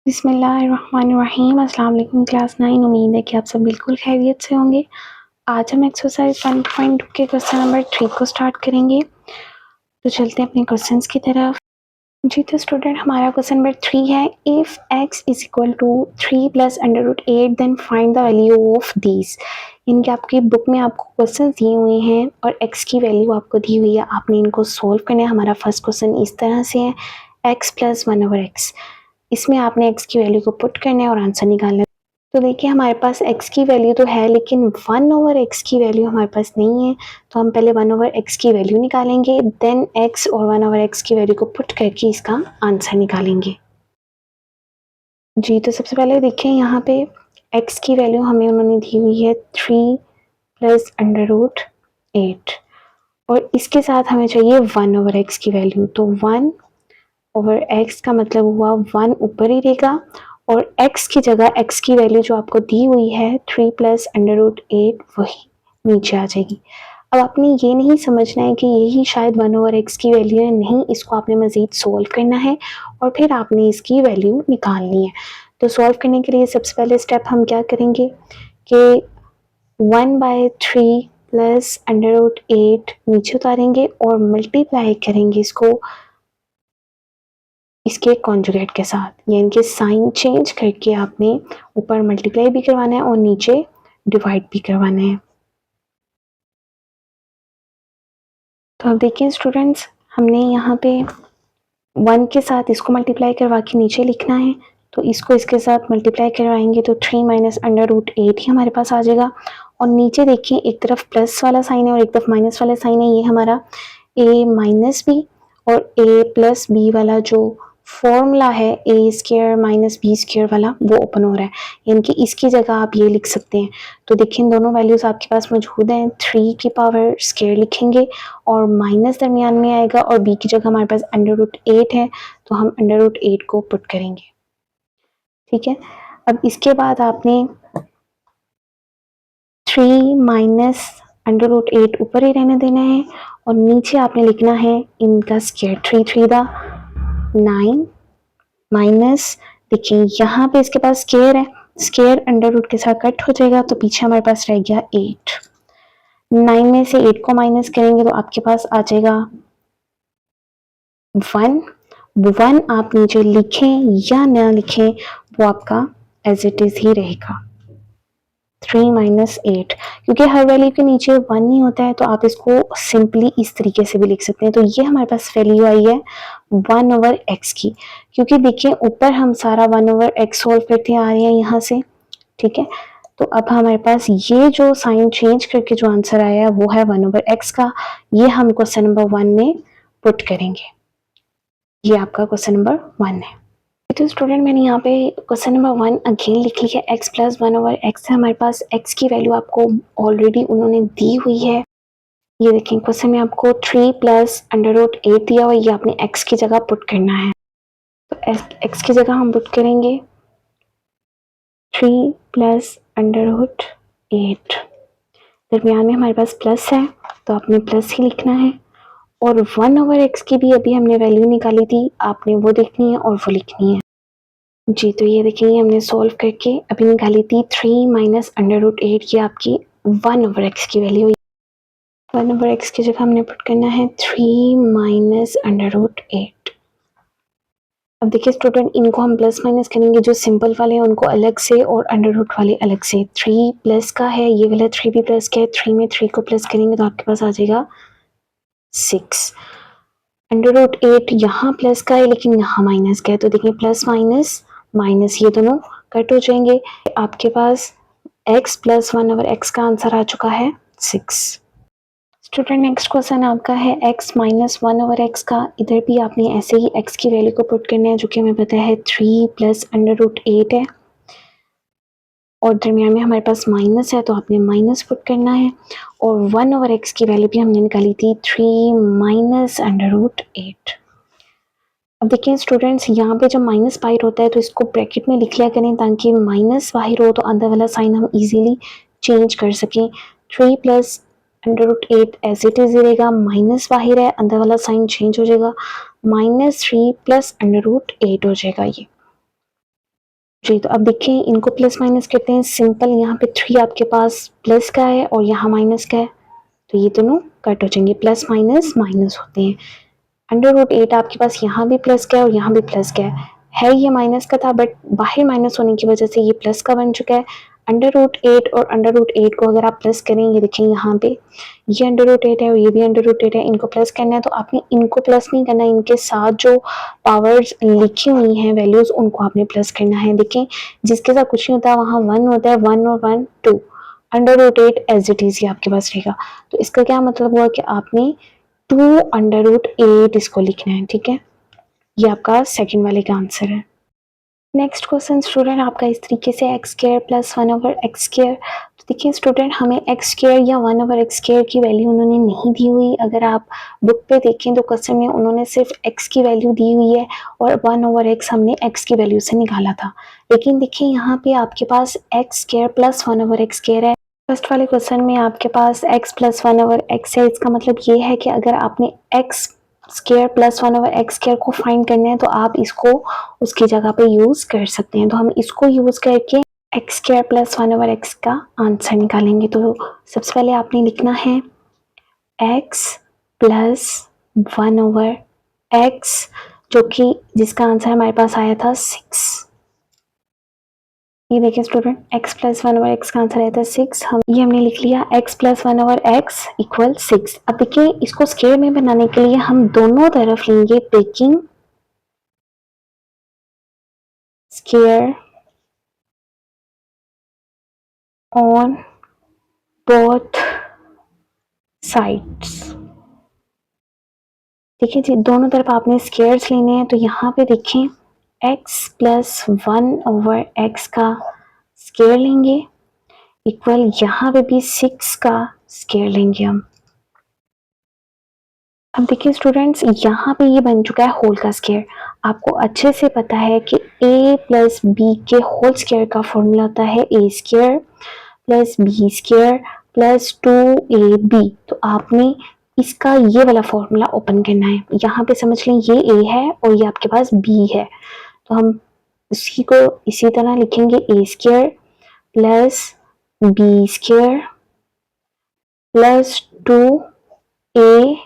बिस्मिल्लाहिर्रहमानिर्रहीम। अस्सलाम वालेकुम क्लास 9। उम्मीद है कि आप सब बिल्कुल खैरियत से होंगे। आज हम एक्सरसाइज 1.2 के क्वेश्चन नंबर 3 को स्टार्ट करेंगे। तो चलते हैं अपने क्वेश्चंस की तरफ। जी तो स्टूडेंट हमारा क्वेश्चन नंबर 3 है, if x is equal to 3 plus under root 8 then find the value of these. इनके आपकी बुक में आपको क्वेश्चन दिए हुए हैं और x की वैल्यू आपको दी हुई है, आपने इनको सोल्व करना है। हमारा फर्स्ट क्वेश्चन इस तरह से है, x प्लस 1/x। इसमें आपने x की वैल्यू को पुट करना है और आंसर निकालना है। तो देखिए हमारे पास x की वैल्यू तो है लेकिन 1/x की वैल्यू हमारे पास नहीं है, तो हम पहले 1/x की वैल्यू निकालेंगे, देन x और 1/x की वैल्यू को पुट करके इसका आंसर निकालेंगे। जी तो सबसे पहले देखिए यहाँ पे x की वैल्यू हमें उन्होंने दी हुई है 3 प्लस अंडर रूट 8 और इसके साथ हमें चाहिए 1/x की वैल्यू। तो 1/x का मतलब हुआ 1 ऊपर ही रहेगा और x की जगह x की वैल्यू जो आपको दी हुई है 3 प्लस अंडर रूट 8 वही नीचे आ जाएगी। अब आपने ये नहीं समझना है कि यही शायद 1/x की वैल्यू है, नहीं, इसको आपने मज़ीद सोल्व करना है और फिर आपने इसकी वैल्यू निकालनी है। तो सोल्व करने के लिए सबसे पहले स्टेप हम क्या करेंगे कि 1/3 प्लस अंडर रूट 8 नीचे उतारेंगे और मल्टीप्लाई करेंगे इसको इसके कॉन्जुगेट के साथ, यानी कि साइन चेंज करके आपने ऊपर मल्टीप्लाई भी करवाना है और नीचे डिवाइड भी करवाना है। तो अब देखिए स्टूडेंट्स, हमने यहाँ पे 1 के साथ इसको मल्टीप्लाई करवा के नीचे लिखना है, तो इसको इसके साथ मल्टीप्लाई करवाएंगे तो 3 माइनस अंडर रूट 8 ही हमारे पास आ जाएगा। और नीचे देखिए एक तरफ प्लस वाला साइन है और एक तरफ माइनस वाला साइन है, ये हमारा a माइनस बी और a प्लस बी वाला जो फॉर्मूला है ए स्क्वायर माइनस बी स्क्वायर वाला वो ओपन हो रहा है, यानी कि इसकी जगह आप ये लिख सकते हैं। तो देखिए इन दोनों वैल्यूज आपके पास मौजूद हैं, 3 की पावर स्क्वायर लिखेंगे और माइनस दरमियान में आएगा और बी की जगह हमारे पास अंडर रूट 8 है, तो हम अंडर रूट 8 को पुट करेंगे। ठीक है, अब इसके बाद आपने 3 माइनस अंडर रूट 8 ऊपर ही रहने देना है और नीचे आपने लिखना है इनका स्क्वायर, 3 3 दा 9 माइनस, देखिए यहाँ पे इसके पास स्क्वायर है, स्क्वायर अंडर रूट के साथ कट हो जाएगा तो पीछे हमारे पास रह गया 8। 9 में से 8 को माइनस करेंगे तो आपके पास आ जाएगा 1। 1 आप नीचे लिखें या ना लिखें वो आपका एज इट इज ही रहेगा, 3 माइनस 8, क्योंकि हर वैल्यू के नीचे 1 ही होता है तो आप इसको सिंपली इस तरीके से भी लिख सकते हैं। तो ये हमारे पास वैल्यू आई है 1/x की, क्योंकि देखिए ऊपर हम सारा 1/x सोल्व करते आ रहे हैं यहाँ से। ठीक है, तो अब हमारे पास ये जो साइन चेंज करके जो आंसर आया है वो है 1/x का, ये हम क्वेश्चन नंबर 1 में पुट करेंगे। ये आपका क्वेश्चन नंबर 1 है। तो स्टूडेंट मैंने यहाँ पे क्वेश्चन नंबर 1 अगेन लिख ली है, x प्लस 1/x है। हमारे पास x की वैल्यू आपको ऑलरेडी उन्होंने दी हुई है, ये देखें क्वेश्चन में आपको 3 प्लस अंडर रूट 8 दिया हुआ, ये आपने x की जगह पुट करना है। तो x की जगह हम पुट करेंगे 3 प्लस अंडर रूट 8, दरमियान में हमारे पास प्लस है तो आपने प्लस ही लिखना है और 1/x की भी अभी हमने वैल्यू निकाली थी, आपने वो देखनी है और वो लिखनी है। जी तो ये देखिए हमने सोल्व करके अभी निकाली थी 3 माइनस अंडर रूट 8, ये आपकी 1/x की वैल्यू। 1/x की जगह हमने पुट करना है 3 माइनस अंडर रूट 8। अब देखिए स्टूडेंट, इनको हम प्लस माइनस करेंगे, जो सिंपल वाले हैं उनको अलग से और अंडर रूट वाले अलग से। 3 प्लस का है, ये वाला 3 भी प्लस का है, 3 में 3 को प्लस करेंगे तो आपके पास आ जाएगा 6। अंडर रूट 8 यहाँ प्लस का है लेकिन यहाँ माइनस का है, तो देखिए प्लस माइनस माइनस ये दोनों कट हो जाएंगे, आपके पास x प्लस 1/x का आंसर आ चुका है 6। स्टूडेंट नेक्स्ट क्वेश्चन आपका है x माइनस 1/x का, इधर भी आपने ऐसे ही x की वैल्यू को पुट करना है, जो कि हमें पता है 3 प्लस अंडर रूट 8 है और दरमियान में हमारे पास माइनस है तो आपने माइनस पुट करना है और 1/x की वैल्यू भी हमने निकाली थी 3 माइनस अंडर रूट 8। अब देखिए स्टूडेंट्स, यहाँ पे जब माइनस बाहर होता है तो इसको ब्रैकेट में लिख लिया करें ताकि माइनस बाहर हो तो अंदर वाला साइन हम इजीली चेंज कर सकें। 3 plus under root 8 as it is रहेगा, माइनस बाहर है अंदर वाला साइन चेंज हो जाएगा, -3 प्लस अंडर रूट 8 हो जाएगा ये। जी, तो अब देखिए इनको प्लस माइनस करते हैं सिंपल। यहाँ पे 3 आपके पास प्लस का है और यहाँ माइनस का है, तो ये दोनों कट हो जाएंगे, प्लस माइनस माइनस होते हैं। √8 आपके पास यहाँ भी प्लस का है और यहाँ भी प्लस का है ये माइनस का था बट बाहर माइनस होने की वजह से ये प्लस का बन चुका है। √8 और √8 को अगर आप प्लस करें, ये देखिए यहाँ पे ये √8 है और ये भी √8 है, इनको प्लस करना है तो आपने इनको प्लस नहीं करना, इनके साथ जो पावर्स लिखी हुई हैं वैल्यूज उनको आपने प्लस करना है। देखें जिसके साथ कुछ नहीं होता है वहाँ 1 होता है, 1 और 1 2, √8 एज इट इज आपके पास रहेगा। तो इसका क्या मतलब हुआ कि आपने 2 √8 इसको लिखना है, ठीक है। ये आपका सेकंड वाले का आंसर है। नेक्स्ट क्वेश्चन स्टूडेंट आपका इस तरीके से x² + 1/x²। तो देखिए स्टूडेंट हमें x² या 1/x² की वैल्यू उन्होंने नहीं दी हुई। अगर आप बुक पे देखें तो क्वेश्चन में उन्होंने सिर्फ x की वैल्यू दी हुई है और 1/x हमने x की वैल्यू से निकाला था। लेकिन देखिए यहाँ पे आपके पास x² + 1/x² है। फर्स्ट वाले क्वेश्चन में आपके पास x + 1/x है। इसका मतलब ये है कि अगर आपने x² + 1/x² को फाइंड करना है तो आप इसको उसकी जगह पे यूज कर सकते हैं। तो हम इसको यूज करके x² + 1/x का आंसर निकालेंगे। तो सबसे पहले आपने लिखना है x + 1/x, जो कि जिसका आंसर हमारे पास आया था 6। ये देखिए स्टूडेंट x + 1/x का आंसर आया था 6। हमने लिख लिया x + 1/x = 6। अब देखिए इसको स्क्वायर में बनाने के लिए हम दोनों तरफ लेंगे taking square on both sides. देखिए जी दोनों तरफ आपने स्क्वायर्स लेने हैं। तो यहाँ पे देखें x + 1/x का स्क्वायर लेंगे इक्वल यहाँ पे भी 6 का स्क्वायर लेंगे हम। अब देखिए स्टूडेंट्स यहाँ पे ये बन चुका है होल का स्क्वायर। आपको अच्छे से पता है कि a + b के होल स्क्वायर का फॉर्मूला होता है a² + b² + 2ab। तो आपने इसका ये वाला फॉर्मूला ओपन करना है। यहाँ पे समझ लें ये a है और ये आपके पास b है, तो हम इसी को इसी तरह लिखेंगे a² + b² + 2a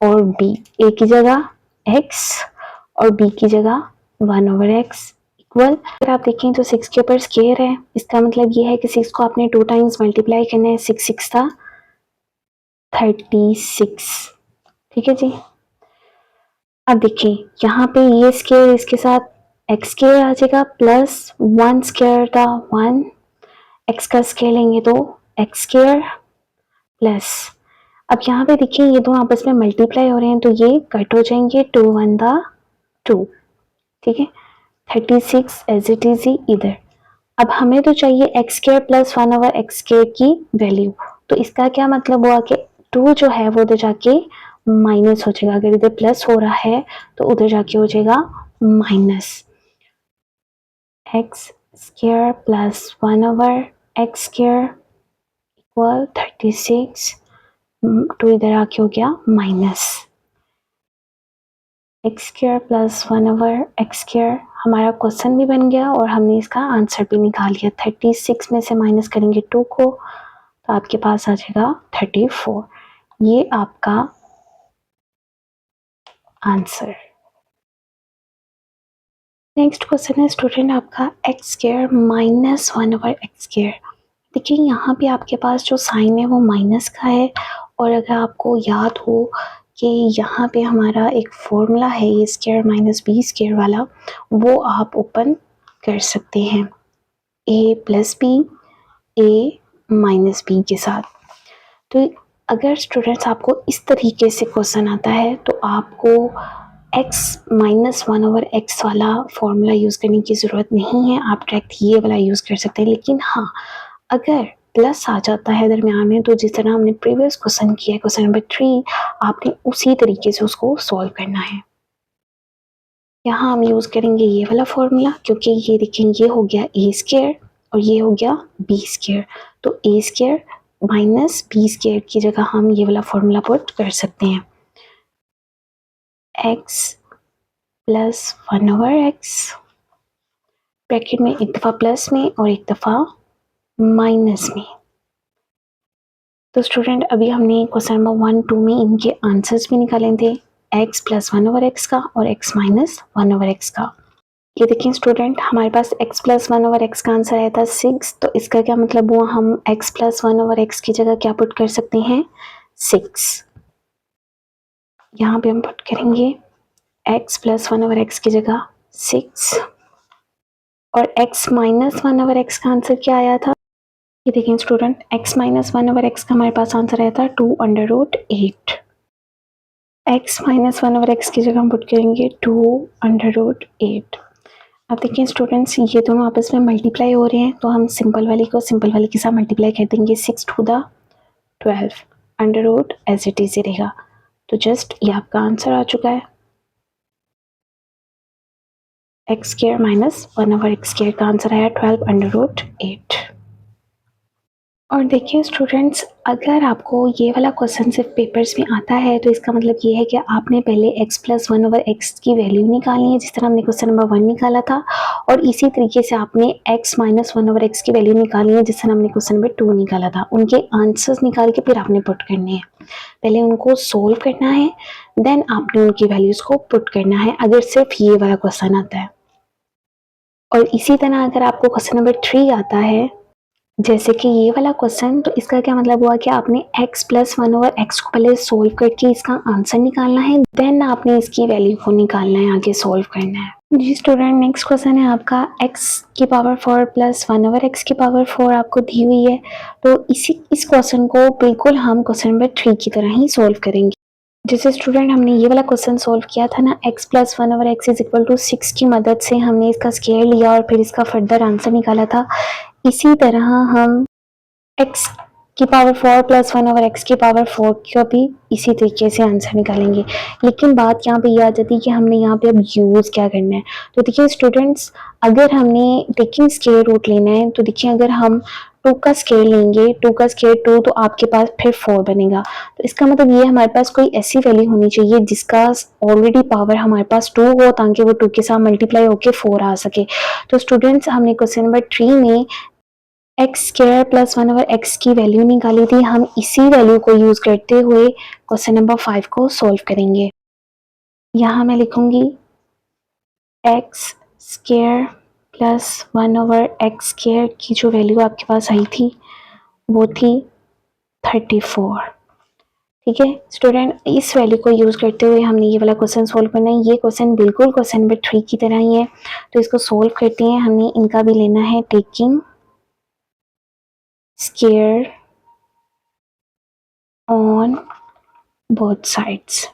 और b, a की जगह x और b की जगह 1/x इक्वल। अगर आप देखें तो 6 के ऊपर स्क्वायर है, इसका मतलब ये है कि 6 को आपने 2 टाइम्स मल्टीप्लाई करना है। 6 6 था 36, ठीक है जी। अब देखिए यहाँ पे ये स्क्वायर इसके साथ x² आ जाएगा प्लस 1² था 1, x का स्क्वायर लेंगे तो x² प्लस, अब यहाँ पे देखिए ये दोनों आपस में मल्टीप्लाई हो रहे हैं तो ये कट हो जाएंगे, 2 1 2, ठीक है। 36 एज इट इज ही इधर। अब हमें तो चाहिए x² + 1/x² की वैल्यू। तो इसका क्या मतलब हुआ कि 2 जो है वो उधर जाके माइनस हो जाएगा। अगर इधर प्लस हो रहा है तो उधर जाके हो जाएगा माइनस। x² + 1/x² इक्वल 36, 2 इधर आके हो गया माइनस। x² + 1/x² हमारा क्वेश्चन भी बन गया और हमने इसका आंसर भी निकाल लिया। 36 में से माइनस करेंगे 2 को तो आपके पास आ जाएगा 34। ये आपका आंसर। नेक्स्ट क्वेश्चन है स्टूडेंट आपका x² - 1/x²। देखिए यहाँ पे आपके पास जो साइन है वो माइनस का है और अगर आपको याद हो कि यहाँ पे हमारा एक फॉर्मूला है a² - b² वाला, वो आप ओपन कर सकते हैं a + b a - b के साथ। तो अगर स्टूडेंट्स आपको इस तरीके से क्वेश्चन आता है तो आपको x - 1/x वाला फॉर्मूला यूज़ करने की ज़रूरत नहीं है, आप डायरेक्ट ये वाला यूज़ कर सकते हैं। लेकिन हाँ अगर प्लस आ जाता है दरमियान में तो जिस तरह हमने प्रीवियस क्वेश्चन किया क्वेश्चन नंबर 3, आपने उसी तरीके से उसको सॉल्व करना है। यहाँ हम यूज़ करेंगे ये वाला फॉर्मूला क्योंकि ये देखेंगे ये हो गया a² और ये हो गया b²। तो a² - b² की जगह हम ये वाला फॉर्मूला पुट कर सकते हैं। x + 1/x ब्रैकेट में एक दफ़ा प्लस में और एक दफ़ा माइनस में। तो स्टूडेंट अभी हमने क्वेश्चन नंबर 1, 2 में इनके आंसर्स भी निकाले थे, x प्लस 1/x का और x माइनस 1/x का। ये देखिए स्टूडेंट, हमारे पास x प्लस 1/x का आंसर आया था 6, तो इसका क्या मतलब हुआ, हम x प्लस 1/x की जगह क्या पुट कर सकते हैं, 6। यहाँ पे हम पुट करेंगे x प्लस 1/x की जगह 6 और x माइनस 1/x का आंसर क्या आया था, ये देखिए स्टूडेंट, x माइनस 1/x का हमारे पास आंसर आया था 2√8। x माइनस 1/x की जगह हम पुट करेंगे 2√8। अब देखिए स्टूडेंट्स, ये दोनों आपस में मल्टीप्लाई हो रहे हैं, तो हम सिंपल वाली को सिंपल वाली के साथ मल्टीप्लाई कर देंगे, 6 to the 12, under root as it is रहेगा। तो जस्ट ये आपका आंसर आ चुका है, x square minus 1/x square का आंसर आया 12√8। और देखिए स्टूडेंट्स, अगर आपको ये वाला क्वेश्चन सिर्फ पेपर्स में आता है तो इसका मतलब ये है कि आपने पहले x प्लस 1/x की वैल्यू निकालनी है, जिस तरह हमने क्वेश्चन नंबर 1 निकाला था, और इसी तरीके से आपने x माइनस 1/x की वैल्यू निकालनी है, जिस तरह हमने क्वेश्चन नंबर 2 निकाला था। उनके आंसर्स निकाल के फिर आपने पुट करने हैं, पहले उनको सोल्व करना है, देन आपने उनकी वैल्यूज़ को पुट करना है, अगर सिर्फ ये वाला क्वेश्चन आता है। और इसी तरह अगर आपको क्वेश्चन नंबर 3 आता है, जैसे कि ये वाला क्वेश्चन, तो इसका क्या मतलब हुआ कि आपने x प्लस 1/x को पहले सोल्व करके इसका आंसर निकालना है, देन आपने इसकी वैल्यू को निकालना है, आगे सोल्व करना है। जी स्टूडेंट, नेक्स्ट क्वेश्चन है आपका x की पावर 4 प्लस 1/x की पावर 4 आपको दी हुई है। तो इस क्वेश्चन को बिल्कुल हम क्वेश्चन नंबर 3 की तरह ही सोल्व करेंगे। जैसे स्टूडेंट हमने ये वाला क्वेश्चन सोल्व किया था ना, x प्लस 1/x इज इक्वल टू 6 की मदद से हमने इसका स्क्वायर लिया और फिर इसका फर्दर आंसर निकाला था। इसी तरह हम x की पावर 4 प्लस 1/x की पावर 4 का भी इसी तरीके से आंसर निकालेंगे। लेकिन बात यहाँ पे ये आ जाती है कि हमने यहाँ पे अब यूज़ क्या करना है। तो देखिए स्टूडेंट्स, अगर हमने टेकिंग स्क्वायर रूट लेना है, तो देखिए अगर हम 2 का स्क्वायर लेंगे, 2 का स्क्वायर 2, तो आपके पास फिर 4 बनेगा। तो इसका मतलब ये हमारे पास कोई ऐसी वैल्यू होनी चाहिए जिसका ऑलरेडी पावर हमारे पास 2 हो, ताकि वो 2 के साथ मल्टीप्लाई होकर 4 आ सके। तो स्टूडेंट्स, हमने क्वेश्चन नंबर 3 में एक्स स्क्वायर प्लस 1/x की वैल्यू निकाली थी, हम इसी वैल्यू को यूज करते हुए क्वेश्चन नंबर 5 को सॉल्व करेंगे। यहाँ मैं लिखूंगी x square plus 1/x square की जो वैल्यू आपके पास आई थी वो थी 34। ठीक है स्टूडेंट, इस वैल्यू को यूज करते हुए हमने ये वाला क्वेश्चन सोल्व करना है। ये क्वेश्चन बिल्कुल क्वेश्चन नंबर 3 की तरह ही है, तो इसको सोल्व करते हैं। हमने इनका भी लेना है taking square on both sides.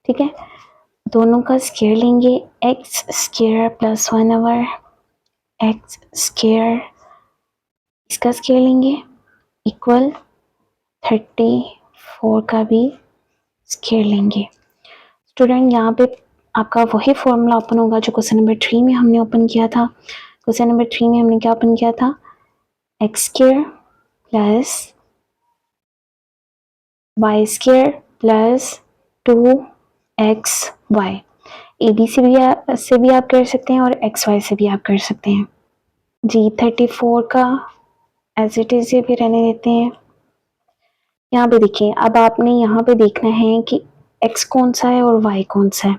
ठीक है, दोनों का स्क्वायर लेंगे, x square plus 1/x square, इसका स्क्वायर लेंगे इक्वल 34 का भी स्क्वायर लेंगे। स्टूडेंट, यहाँ पे आपका वही फॉर्मूला ओपन होगा जो क्वेश्चन नंबर 3 में हमने ओपन किया था। क्वेश्चन नंबर 3 में हमने क्या ओपन किया था, x square plus y square plus 2xy। AB से भी आप कर सकते हैं और XY से भी आप कर सकते हैं। जी 34 का एज इट इज भी रहने देते हैं। यहाँ पे देखिए, अब आपने यहाँ पे देखना है कि x कौन सा है और y कौन सा है।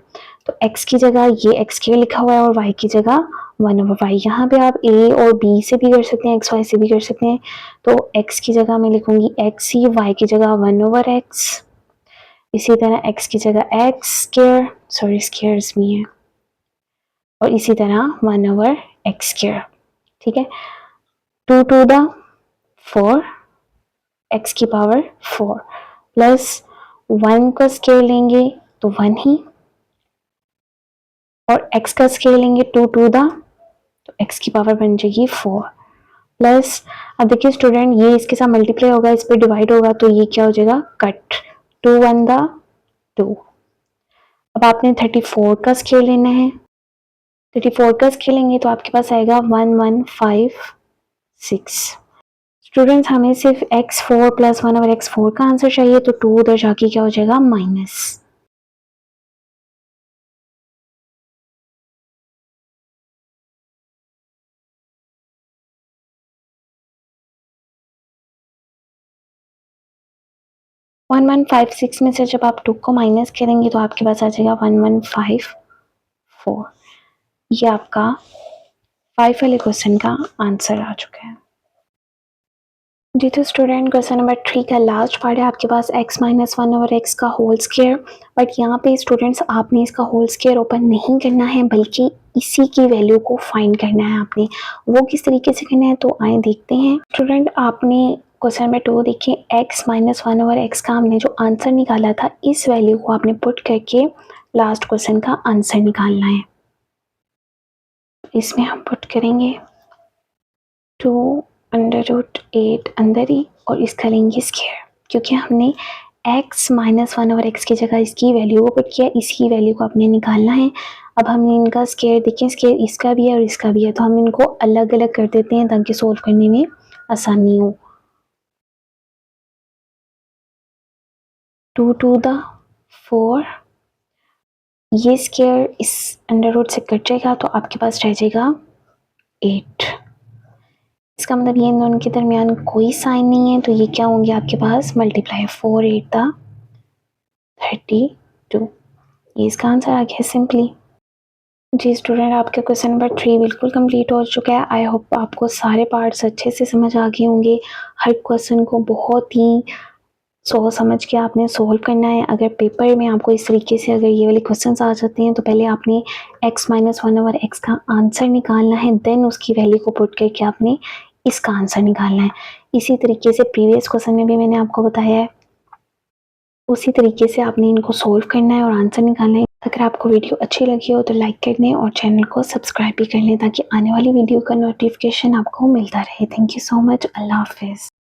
तो x की जगह ये x के लिखा हुआ है और y की जगह 1/y। यहाँ पे आप a और b से भी कर सकते हैं, XY से भी कर सकते हैं। तो x की जगह मैं लिखूंगी x ही, y की जगह 1/x, इसी तरह x की जगह x स्क्वायर, सॉरी स्क्वायर्स भी है, और इसी तरह 1/x स्क्वायर। ठीक है, 2 टू द 4, x की पावर 4 प्लस 1 का स्क्वायर लेंगे तो 1 ही, और x का स्क्वायर लेंगे 2 टू द, तो x की पावर बन जाएगी 4 प्लस, अब देखिए स्टूडेंट, ये इसके साथ मल्टीप्लाई होगा, इस पर डिवाइड होगा, तो ये क्या हो जाएगा, कट, 2 1 द 2। अब आपने 34 का स्क्वायर लेना है, 34 का स्क्वायर लेंगे तो आपके पास आएगा 1156। स्टूडेंट्स, हमें सिर्फ x4 प्लस 1/x4 का आंसर चाहिए, तो 2 उधर जाके क्या हो जाएगा, माइनस। 1156 में से जब आप 2 को माइनस करेंगे तो आपके पास आ जाएगा 1154। ये आपका 5 वाले क्वेश्चन का आंसर आ चुका है। जी तो स्टूडेंट क्वेश्चन नंबर 3 का लास्ट पार्ट है आपके पास x माइनस 1 ओवर एक्स का होल स्क्वायर। बट यहाँ पे स्टूडेंट्स आपने इसका होल स्क्वायर ओपन नहीं करना है बल्कि इसी की वैल्यू को फाइंड करना है आपने। वो किस तरीके से करना है तो आए देखते हैं। स्टूडेंट आपने क्वेश्चन नंबर 2 देखिए x माइनस 1 ओवर एक्स का हमने जो आंसर निकाला था इस वैल्यू को आपने पुट करके लास्ट क्वेश्चन का आंसर निकालना है। इसमें हम पुट करेंगे 2√8 अंदर ही और इसका लेंगे स्क्वायर क्योंकि हमने x माइनस 1 ओवर एक्स की जगह इसकी वैल्यू को पुट किया, इसकी वैल्यू को आपने निकालना है। अब हमने इनका स्क्वायर देखिए, स्क्वायर इसका भी है और इसका भी है तो हम इनको अलग अलग कर देते हैं ताकि सोल्व करने में आसानी हो। 2 to the 4 ये स्क्वायर इस अंडर रूट से कट जाएगा तो आपके पास रह जाएगा 8। इसका मतलब ये इन दोनों के दरमियान कोई साइन नहीं है तो ये क्या होंगे आपके पास मल्टीप्लाई 4 8 32। ये इसका आंसर आ गया सिंपली। जी स्टूडेंट आपके क्वेश्चन नंबर 3 बिल्कुल कंप्लीट हो चुका है। आई होप आपको सारे पार्ट्स अच्छे से समझ आ गए होंगे। हर क्वेश्चन को बहुत ही सोच समझ के आपने सोल्व करना है। अगर पेपर में आपको इस तरीके से अगर ये वाले क्वेश्चंस आ जाते हैं तो पहले आपने x माइनस 1 ओवर एक्स का आंसर निकालना है, देन उसकी वैल्यू को पुट करके आपने इसका आंसर निकालना है। इसी तरीके से प्रीवियस क्वेश्चन में भी मैंने आपको बताया है, उसी तरीके से आपने इनको सोल्व करना है और आंसर निकालना है। अगर आपको वीडियो अच्छी लगी हो तो लाइक कर दें और चैनल को सब्सक्राइब भी कर लें ताकि आने वाली वीडियो का नोटिफिकेशन आपको मिलता रहे। Thank you so much. अल्लाह हाफिज़।